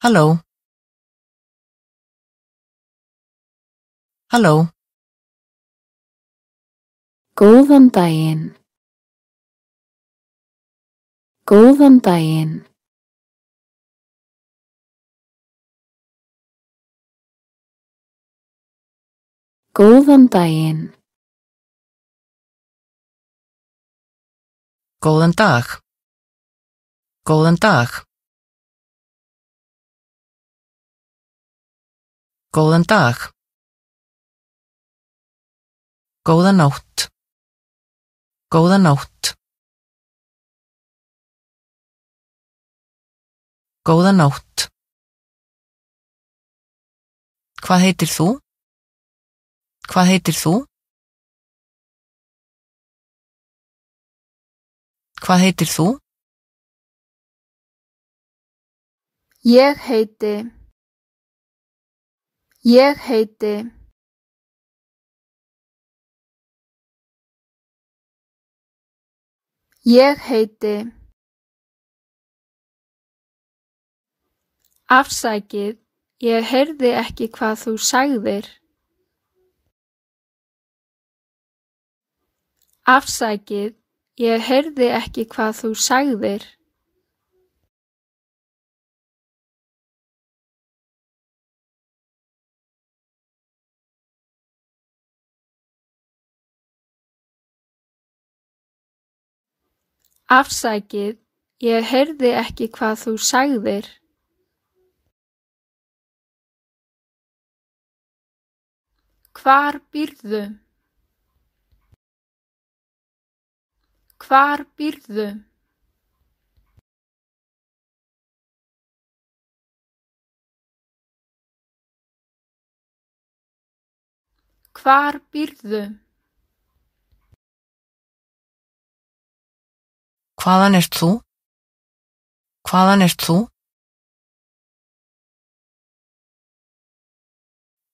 Halló. Halló. Góðan daginn. Góðan daginn. Góðan daginn. Góðan dag. Góðan dag. Góðan dag. Góða nótt. Góða nótt. Góða nótt. Hvað heitir þú? Hvað heitir þú? Hvað heitir þú? Ég heiti. Ég heiti. Ég heiti. Afsakið, ég heyrði ekki hvað þú sagðir. Afsakið, ég heyrði ekki hvað þú sagðir. Afsakið, ég heyrði ekki hvað þú sagðir. Hvar býrðu? Hvar býrðu? Hvar býrðu? Hvaðan ert þú? Hvaðan ert þú?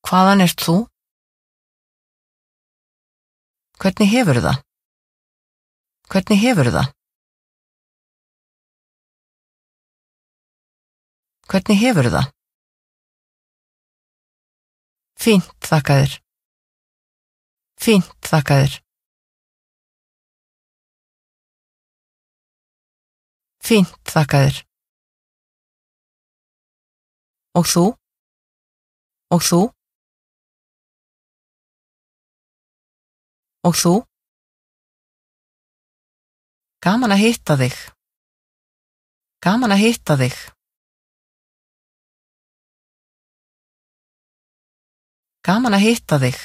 Hvaðan ert þú? Hvernig hefurðu það? Hvernig hefurðu það? Hvernig hefurðu það? Fínt, þakka þér. Fínt, þakka þér. Fínt, þakka þér. Og þú? Og þú? Og þú? Gaman að hitta þig. Gaman að hitta þig. Gaman að hitta þig.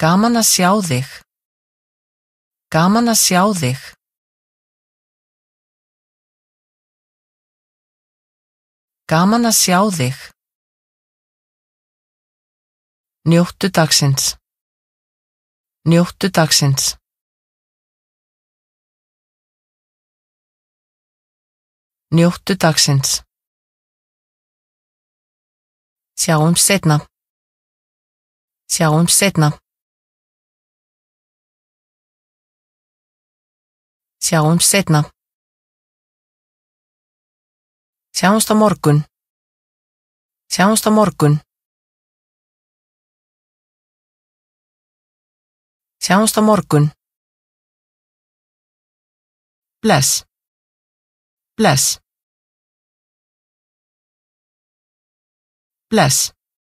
Gaman að sjá þig. Gaman að sjá þig. Gaman að sjá þig. Njóttu dagsins. Njóttu dagsins. Njóttu dagsins. Sjáumst seinna. Sjáumst seinna. Sjáumst seinna. Sjáumst á morgun. Sjáumst á morgun. Sjáumst á morgun. Bless. Bless. Bless.